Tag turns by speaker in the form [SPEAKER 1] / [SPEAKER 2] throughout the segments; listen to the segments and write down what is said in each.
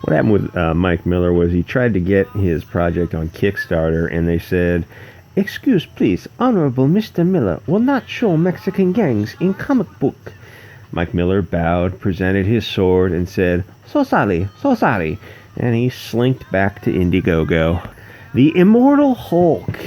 [SPEAKER 1] What happened with Mike Miller was he tried to get his project on Kickstarter, and they said, "Excuse please, Honorable Mr. Miller will not show Mexican gangs in comic book." Mike Miller bowed, presented his sword, and said, so sorry, and he slinked back to Indiegogo. The Immortal Hulk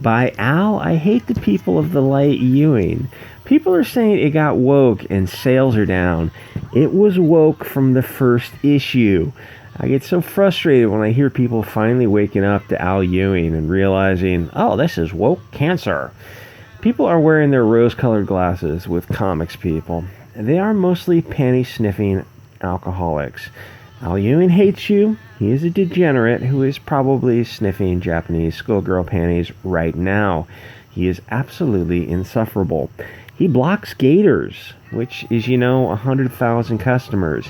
[SPEAKER 1] by Al, I Hate the People of the Light Ewing. People are saying it got woke and sales are down. It was woke from the first issue. I get so frustrated when I hear people finally waking up to Al Ewing and realizing, oh, this is woke cancer. People are wearing their rose-colored glasses with comics people. They are mostly panty-sniffing alcoholics. Al Ewing hates you. He is a degenerate who is probably sniffing Japanese schoolgirl panties right now. He is absolutely insufferable. He blocks gators, which is, 100,000 customers.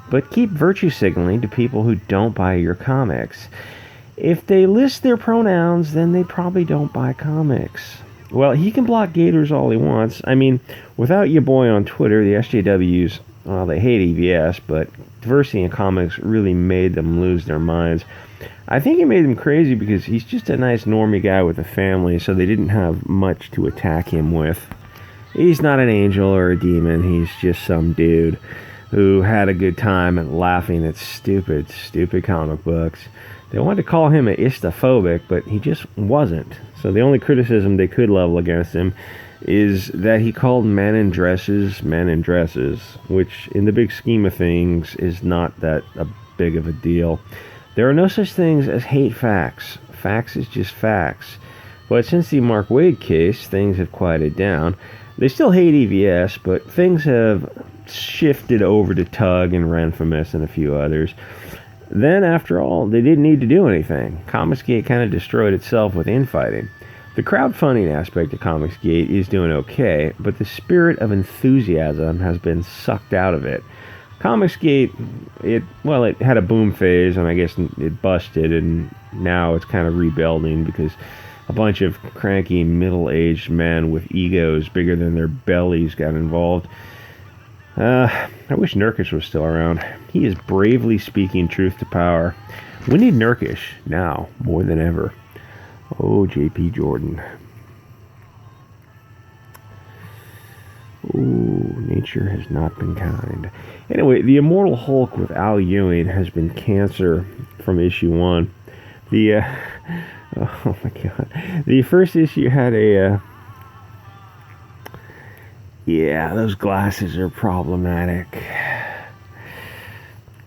[SPEAKER 1] But keep virtue signaling to people who don't buy your comics. If they list their pronouns, then they probably don't buy comics. Well, he can block gators all he wants. I mean, without your boy on Twitter, the SJWs, well, they hate EVS, but diversity in comics really made them lose their minds. I think it made him crazy because he's just a nice normie guy with a family, so they didn't have much to attack him with. He's not an angel or a demon. He's just some dude who had a good time and laughing at stupid comic books. They wanted to call him a istophobic, but he just wasn't. So the only criticism they could level against him is that he called men in dresses, which in the big scheme of things is not that big of a deal. There are no such things as hate facts. Facts is just facts. But since the Mark Waid case, things have quieted down. They still hate EVS, but things have shifted over to Tug and Renfamous and a few others. Then, after all, they didn't need to do anything. Comicsgate kind of destroyed itself with infighting. The crowdfunding aspect of Comicsgate is doing okay, but the spirit of enthusiasm has been sucked out of it. Comicsgate, it had a boom phase, and I guess it busted, and now it's kind of rebuilding because a bunch of cranky middle-aged men with egos bigger than their bellies got involved. I wish Nurkic was still around. He is bravely speaking truth to power. We need Nurkic now more than ever. Oh, J.P. Jordan. Oh, nature has not been kind. Anyway, the Immortal Hulk with Al Ewing has been cancer from issue 1. Oh my god. The first issue had those glasses are problematic.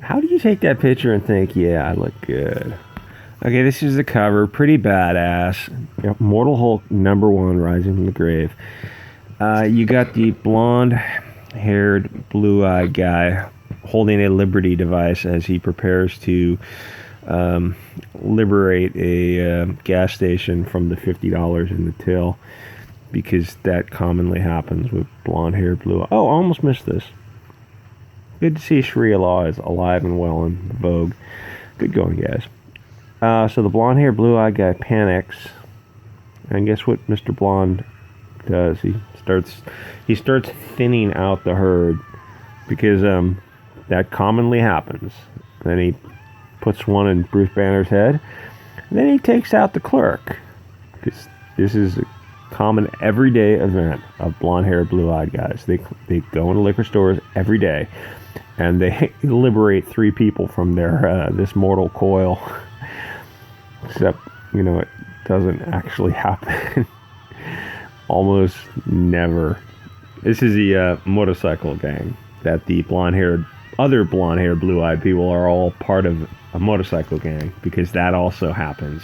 [SPEAKER 1] How do you take that picture and think, yeah, I look good? Okay, this is the cover. Pretty badass. Immortal Hulk #1, Rising from the Grave. You got the blonde-haired, blue-eyed guy holding a Liberty device as he prepares to liberate a gas station from the $50 in the till, because that commonly happens with blonde-haired, blue. Oh, I almost missed this. Good to see Sharia law is alive and well in vogue. Good going, guys. So the blonde-haired, blue-eyed guy panics, and guess what Mr. Blonde does? He starts thinning out the herd, because that commonly happens. Then he puts one in Bruce Banner's head, and then he takes out the clerk, because this is a common everyday event of blonde-haired, blue-eyed guys. They go into liquor stores every day, and they liberate 3 people from their this mortal coil. Except, it doesn't actually happen. Almost never. This is the motorcycle gang that the other blonde-haired, blue-eyed people are all part of a motorcycle gang, because that also happens.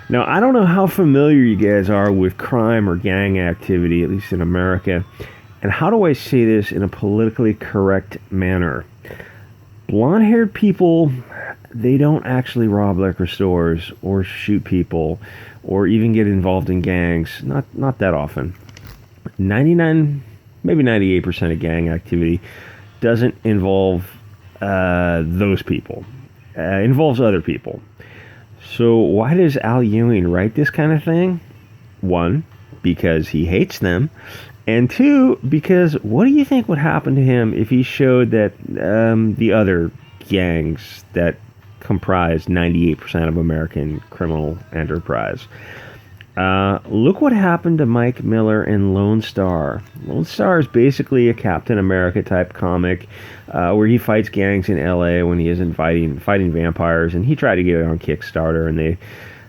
[SPEAKER 1] Now, I don't know how familiar you guys are with crime or gang activity, at least in America, and how do I say this in a politically correct manner? Blonde-haired people, they don't actually rob liquor stores or shoot people or even get involved in gangs. Not that often. 99, maybe 98% of gang activity doesn't involve those people. Involves other people. So why does Al Ewing write this kind of thing? 1, because he hates them. And 2, because what do you think would happen to him if he showed that the other gangs that comprise 98% of American criminal enterprise. Look what happened to Mike Miller in Lone Star. Lone Star is basically a Captain America type comic where he fights gangs in LA when he isn't fighting vampires, and he tried to get it on Kickstarter, and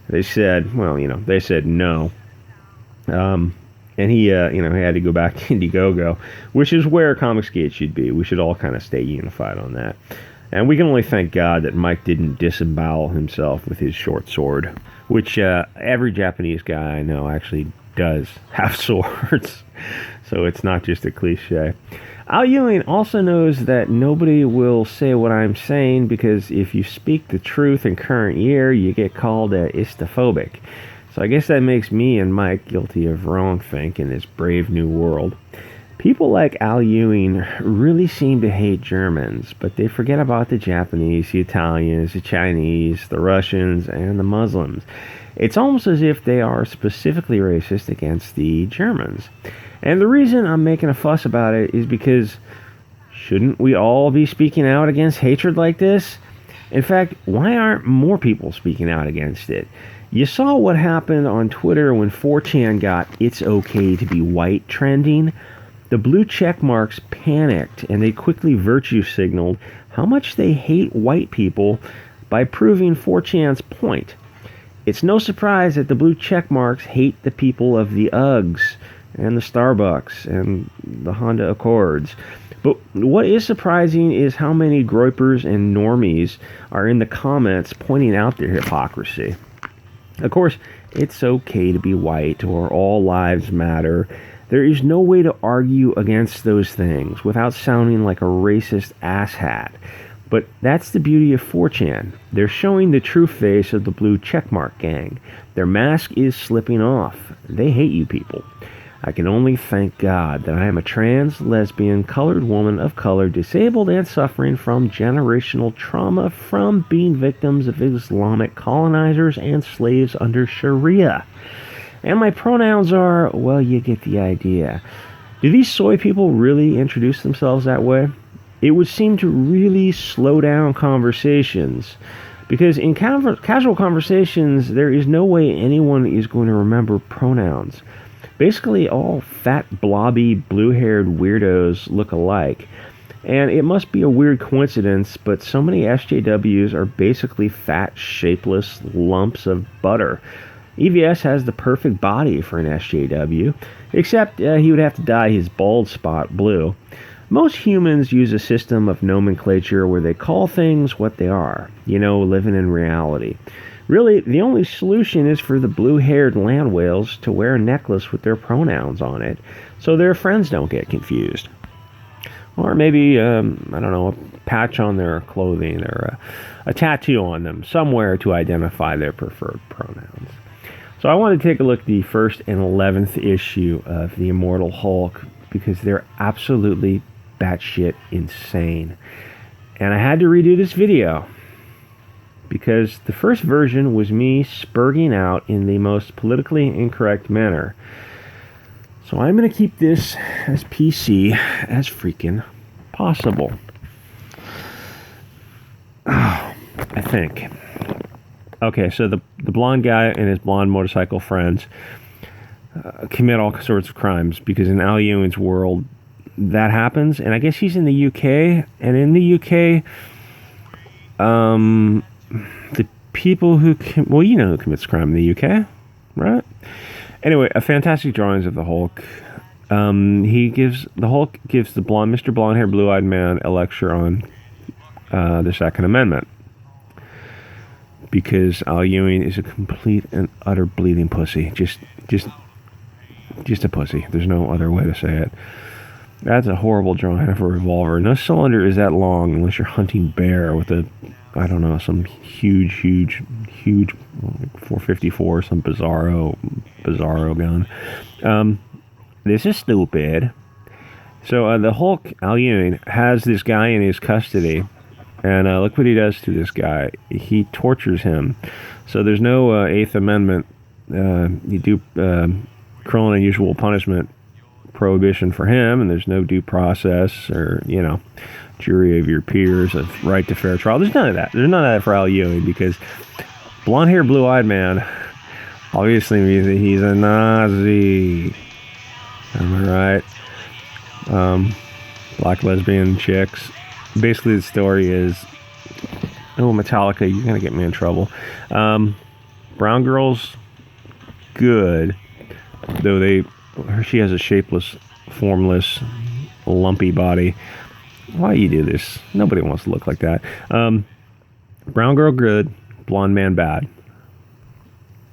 [SPEAKER 1] they said, well, they said no. And he had to go back to Indiegogo, which is where Comicsgate should be. We should all kind of stay unified on that. And we can only thank God that Mike didn't disembowel himself with his short sword, which every Japanese guy I know actually does have swords. So it's not just a cliche. Al Ewing also knows that nobody will say what I'm saying, because if you speak the truth in current year, you get called istophobic. So I guess that makes me and Mike guilty of wrongthink in this brave new world. People like Al Ewing really seem to hate Germans, but they forget about the Japanese, the Italians, the Chinese, the Russians, and the Muslims. It's almost as if they are specifically racist against the Germans. And the reason I'm making a fuss about it is because shouldn't we all be speaking out against hatred like this? In fact, why aren't more people speaking out against it? You saw what happened on Twitter when 4chan got "it's okay to be white" trending. The blue check marks panicked, and they quickly virtue signaled how much they hate white people by proving 4chan's point. It's no surprise that the blue check marks hate the people of the Uggs and the Starbucks and the Honda Accords. But what is surprising is how many groypers and normies are in the comments pointing out their hypocrisy. Of course, it's okay to be white, or all lives matter. There is no way to argue against those things without sounding like a racist asshat. But that's the beauty of 4chan. They're showing the true face of the blue checkmark gang. Their mask is slipping off. They hate you people. I can only thank God that I am a trans, lesbian, colored woman of color, disabled and suffering from generational trauma from being victims of Islamic colonizers and slaves under Sharia. And my pronouns are, well, you get the idea. Do these soy people really introduce themselves that way? It would seem to really slow down conversations. Because in casual conversations, there is no way anyone is going to remember pronouns. Basically, all fat, blobby, blue-haired weirdos look alike. And it must be a weird coincidence, but so many SJWs are basically fat, shapeless lumps of butter. EVS has the perfect body for an SJW, except he would have to dye his bald spot blue. Most humans use a system of nomenclature where they call things what they are, living in reality. Really, the only solution is for the blue-haired land whales to wear a necklace with their pronouns on it, so their friends don't get confused. Or maybe, a patch on their clothing, or a tattoo on them, somewhere to identify their preferred pronouns. So I want to take a look at the first and 11th issue of The Immortal Hulk, because they're absolutely batshit insane. And I had to redo this video, because the first version was me spurging out in the most politically incorrect manner. So I'm going to keep this as PC as freaking possible. I think. Okay, so the blonde guy and his blonde motorcycle friends commit all sorts of crimes, because in Al Ewing's world, that happens. And I guess he's in the UK, and in the UK, the people who who commits crime in the UK, right? Anyway, a fantastic drawings of the Hulk. The Hulk gives the Mr. Blonde-haired, blue-eyed man a lecture on the Second Amendment, because Al Ewing is a complete and utter bleeding pussy. Just a pussy. There's no other way to say it. That's a horrible drawing of a revolver. No cylinder is that long unless you're hunting bear with some huge 454, some bizarro gun. This is stupid. So the Hulk, Al Ewing, has this guy in his custody, and look what he does to this guy. He tortures him. So there's no Eighth Amendment, cruel and unusual punishment prohibition for him, and there's no due process or, jury of your peers of right to fair trial. There's none of that. There's none of that for Al Ewing, because blonde-haired, blue-eyed man obviously means that he's a Nazi. Am I right? Black lesbian chicks. Basically, the story is, Metallica, you're going to get me in trouble. Brown girls, good. Though she has a shapeless, formless, lumpy body. Why you do this? Nobody wants to look like that. Brown girl, good. Blonde man, bad.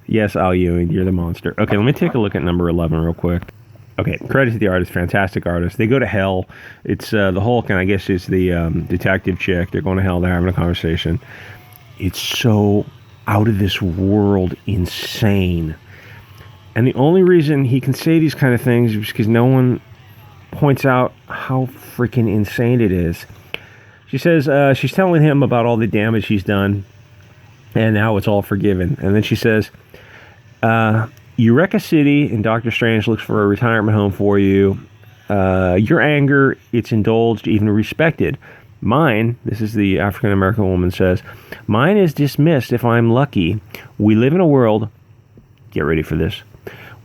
[SPEAKER 1] Yes, Al Ewing, you're the monster. Okay, let me take a look at number 11 real quick. Okay, credit to the artist, fantastic artist. They go to hell. It's the Hulk, and I guess it's the detective chick. They're going to hell. They're having a conversation. It's so out of this world insane. And the only reason he can say these kind of things is because no one points out how freaking insane it is. She says she's telling him about all the damage he's done and how it's all forgiven. And then she says, Eureka City and Doctor Strange looks for a retirement home for you. Your anger, it's indulged, even respected. Mine, this is the African-American woman says, mine is dismissed if I'm lucky. We live in a world, get ready for this,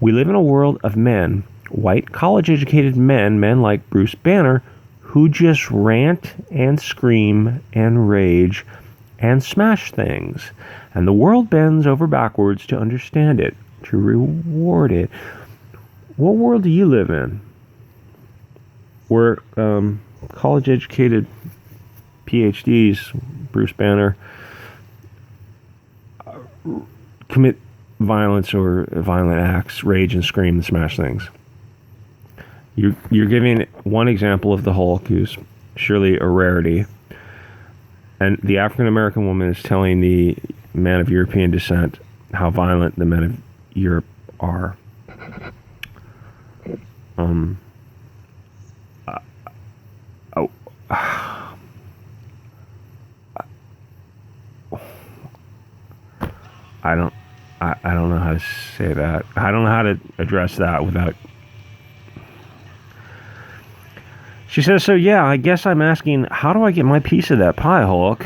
[SPEAKER 1] we live in a world of men, white, college-educated men like Bruce Banner, who just rant and scream and rage and smash things. And the world bends over backwards to understand it, to reward it. What world do you live in? Where college-educated PhDs, Bruce Banner, commit violence or violent acts, rage and scream and smash things. You're giving one example of the Hulk, who's surely a rarity, and the African-American woman is telling the man of European descent how violent the men of Europe are. I don't know how to say that. I don't know how to address that without... She says, so yeah, I guess I'm asking, how do I get my piece of that pie, Hulk?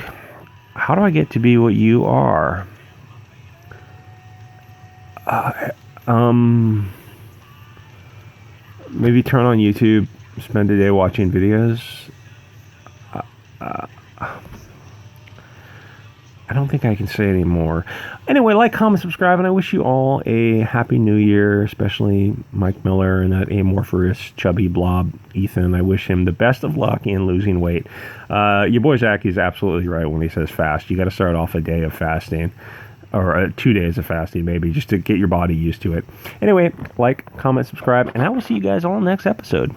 [SPEAKER 1] How do I get to be what you are? Maybe turn on YouTube, spend a day watching videos. I don't think I can say any more. Anyway, like, comment, subscribe, and I wish you all a happy new year, especially Mike Miller and that amorphous, chubby blob, Ethan. I wish him the best of luck in losing weight. Your boy Zach is absolutely right when he says fast. You got to start off a day of fasting, or 2 days of fasting, maybe, just to get your body used to it. Anyway, like, comment, subscribe, and I will see you guys all next episode.